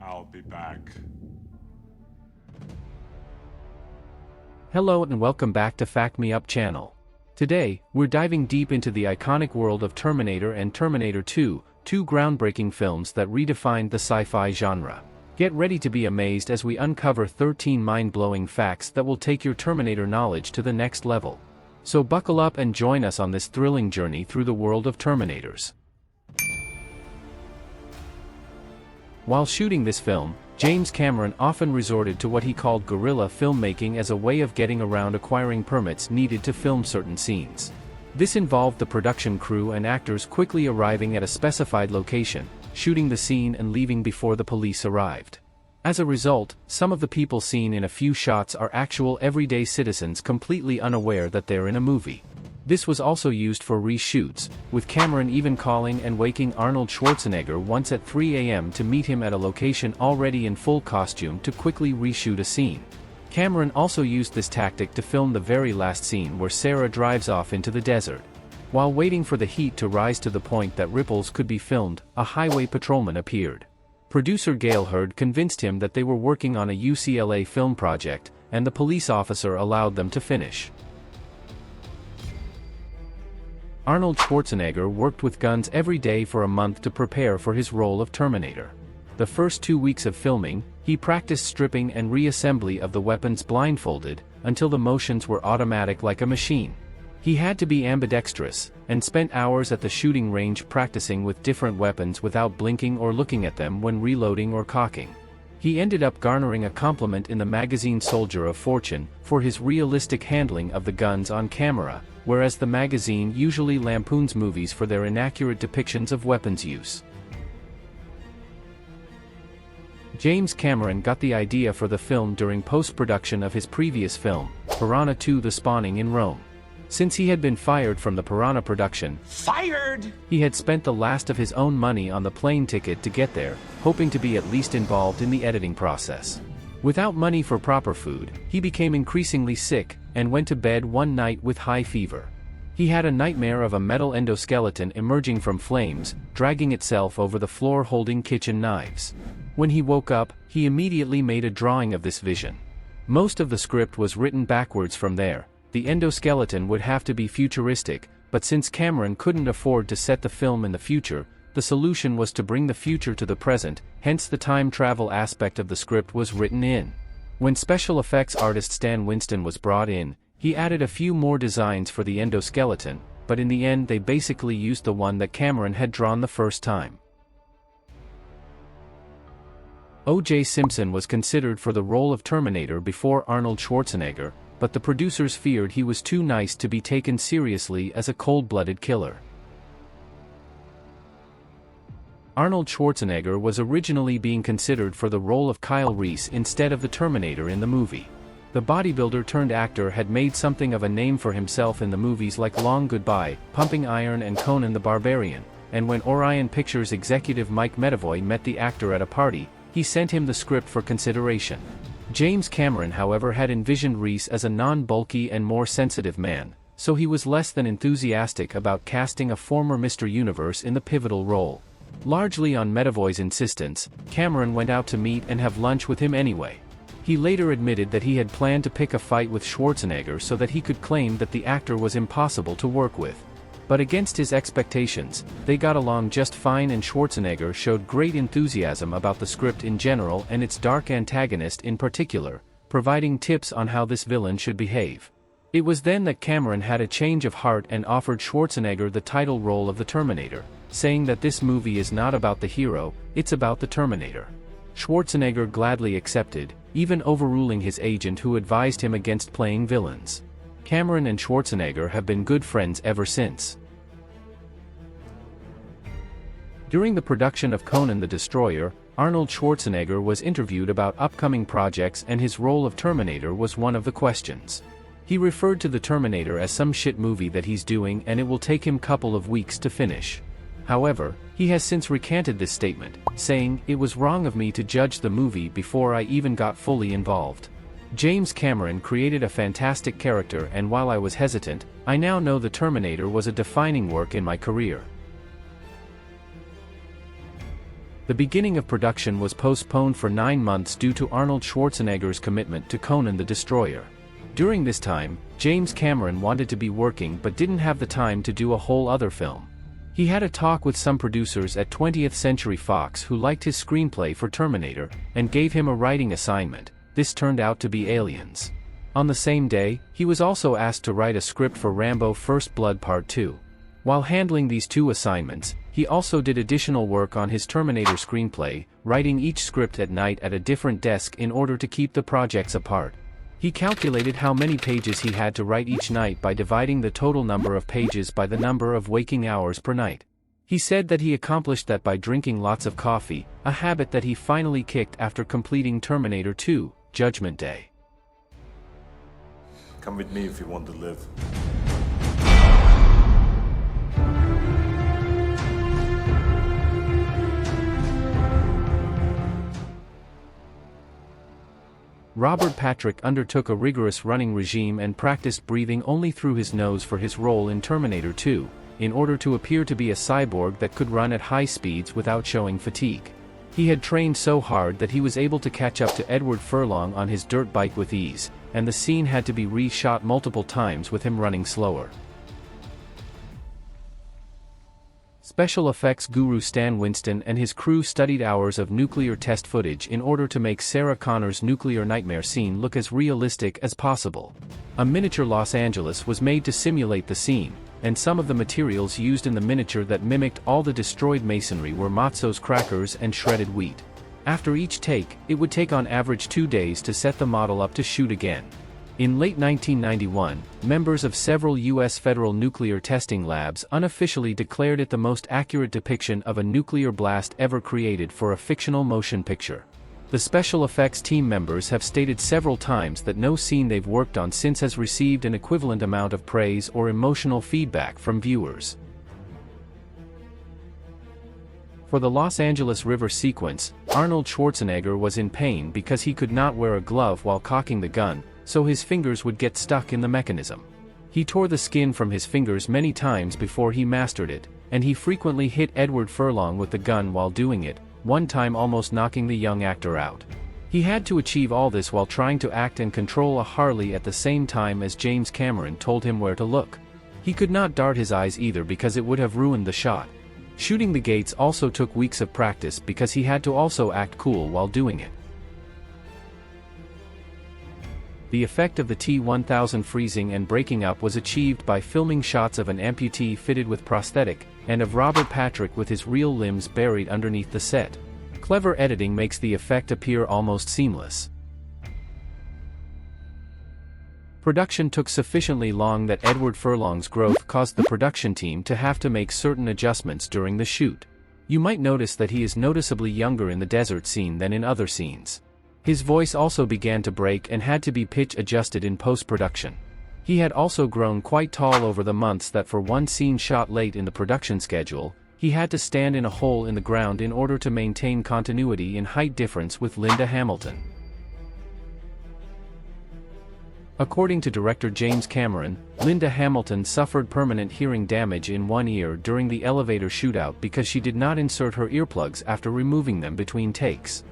I'll be back. Hello and welcome back to Fact Me Up channel. Today, we're diving deep into the iconic world of Terminator and Terminator 2, two groundbreaking films that redefined the sci-fi genre. Get ready to be amazed as we uncover 13 mind-blowing facts that will take your Terminator knowledge to the next level. So buckle up and join us on this thrilling journey through the world of Terminators. While shooting this film, James Cameron often resorted to what he called guerrilla filmmaking as a way of getting around acquiring permits needed to film certain scenes. This involved the production crew and actors quickly arriving at a specified location, shooting the scene and leaving before the police arrived. As a result, some of the people seen in a few shots are actual everyday citizens completely unaware that they're in a movie. This was also used for reshoots, with Cameron even calling and waking Arnold Schwarzenegger once at 3 a.m. to meet him at a location already in full costume to quickly reshoot a scene. Cameron also used this tactic to film the very last scene where Sarah drives off into the desert. While waiting for the heat to rise to the point that ripples could be filmed, a highway patrolman appeared. Producer Gail Hurd convinced him that they were working on a UCLA film project, and the police officer allowed them to finish. Arnold Schwarzenegger worked with guns every day for a month to prepare for his role of Terminator. The first 2 weeks of filming, he practiced stripping and reassembly of the weapons blindfolded, until the motions were automatic like a machine. He had to be ambidextrous, and spent hours at the shooting range practicing with different weapons without blinking or looking at them when reloading or cocking. He ended up garnering a compliment in the magazine Soldier of Fortune for his realistic handling of the guns on camera, whereas the magazine usually lampoons movies for their inaccurate depictions of weapons use. James Cameron got the idea for the film during post-production of his previous film, Piranha 2: The Spawning in Rome. Since he had been fired from the Piranha production, he had spent the last of his own money on the plane ticket to get there, hoping to be at least involved in the editing process. Without money for proper food, he became increasingly sick, and went to bed one night with high fever. He had a nightmare of a metal endoskeleton emerging from flames, dragging itself over the floor holding kitchen knives. When he woke up, he immediately made a drawing of this vision. Most of the script was written backwards from there. The endoskeleton would have to be futuristic, but since Cameron couldn't afford to set the film in the future, the solution was to bring the future to the present, hence the time travel aspect of the script was written in. When special effects artist Stan Winston was brought in, he added a few more designs for the endoskeleton, but in the end they basically used the one that Cameron had drawn the first time. O.J. Simpson was considered for the role of Terminator before Arnold Schwarzenegger, but the producers feared he was too nice to be taken seriously as a cold-blooded killer. Arnold Schwarzenegger was originally being considered for the role of Kyle Reese instead of the Terminator in the movie. The bodybuilder-turned-actor had made something of a name for himself in the movies like Long Goodbye, Pumping Iron and Conan the Barbarian, and when Orion Pictures executive Mike Medavoy met the actor at a party, he sent him the script for consideration. James Cameron, however, had envisioned Reese as a non-bulky and more sensitive man, so he was less than enthusiastic about casting a former Mr. Universe in the pivotal role. Largely on Medavoy's insistence, Cameron went out to meet and have lunch with him anyway. He later admitted that he had planned to pick a fight with Schwarzenegger so that he could claim that the actor was impossible to work with. But against his expectations, they got along just fine and Schwarzenegger showed great enthusiasm about the script in general and its dark antagonist in particular, providing tips on how this villain should behave. It was then that Cameron had a change of heart and offered Schwarzenegger the title role of the Terminator, saying that this movie is not about the hero, it's about the Terminator. Schwarzenegger gladly accepted, even overruling his agent who advised him against playing villains. Cameron and Schwarzenegger have been good friends ever since. During the production of Conan the Destroyer, Arnold Schwarzenegger was interviewed about upcoming projects and his role of Terminator was one of the questions. He referred to the Terminator as some shit movie that he's doing and it will take him couple of weeks to finish. However, he has since recanted this statement, saying, "It was wrong of me to judge the movie before I even got fully involved. James Cameron created a fantastic character and while I was hesitant, I now know the Terminator was a defining work in my career." The beginning of production was postponed for 9 months due to Arnold Schwarzenegger's commitment to Conan the Destroyer. During this time, James Cameron wanted to be working but didn't have the time to do a whole other film. He had a talk with some producers at 20th Century Fox who liked his screenplay for Terminator, and gave him a writing assignment. This turned out to be Aliens. On the same day, he was also asked to write a script for Rambo: First Blood Part 2. While handling these two assignments, he also did additional work on his Terminator screenplay, writing each script at night at a different desk in order to keep the projects apart. He calculated how many pages he had to write each night by dividing the total number of pages by the number of waking hours per night. He said that he accomplished that by drinking lots of coffee, a habit that he finally kicked after completing Terminator 2: Judgment Day. Come with me if you want to live. Robert Patrick undertook a rigorous running regime and practiced breathing only through his nose for his role in Terminator 2, in order to appear to be a cyborg that could run at high speeds without showing fatigue. He had trained so hard that he was able to catch up to Edward Furlong on his dirt bike with ease, and the scene had to be re-shot multiple times with him running slower. Special effects guru Stan Winston and his crew studied hours of nuclear test footage in order to make Sarah Connor's nuclear nightmare scene look as realistic as possible. A miniature Los Angeles was made to simulate the scene, and some of the materials used in the miniature that mimicked all the destroyed masonry were Matzo's crackers and shredded wheat. After each take, it would take on average 2 days to set the model up to shoot again. In late 1991, members of several U.S. federal nuclear testing labs unofficially declared it the most accurate depiction of a nuclear blast ever created for a fictional motion picture. The special effects team members have stated several times that no scene they've worked on since has received an equivalent amount of praise or emotional feedback from viewers. For the Los Angeles River sequence, Arnold Schwarzenegger was in pain because he could not wear a glove while cocking the gun, so his fingers would get stuck in the mechanism. He tore the skin from his fingers many times before he mastered it, and he frequently hit Edward Furlong with the gun while doing it, one time almost knocking the young actor out. He had to achieve all this while trying to act and control a Harley at the same time as James Cameron told him where to look. He could not dart his eyes either because it would have ruined the shot. Shooting the gates also took weeks of practice because he had to also act cool while doing it. The effect of the T-1000 freezing and breaking up was achieved by filming shots of an amputee fitted with prosthetic, and of Robert Patrick with his real limbs buried underneath the set. Clever editing makes the effect appear almost seamless. Production took sufficiently long that Edward Furlong's growth caused the production team to have to make certain adjustments during the shoot. You might notice that he is noticeably younger in the desert scene than in other scenes. His voice also began to break and had to be pitch adjusted in post-production. He had also grown quite tall over the months that for one scene shot late in the production schedule, he had to stand in a hole in the ground in order to maintain continuity in height difference with Linda Hamilton. According to director James Cameron, Linda Hamilton suffered permanent hearing damage in one ear during the elevator shootout because she did not insert her earplugs after removing them between takes.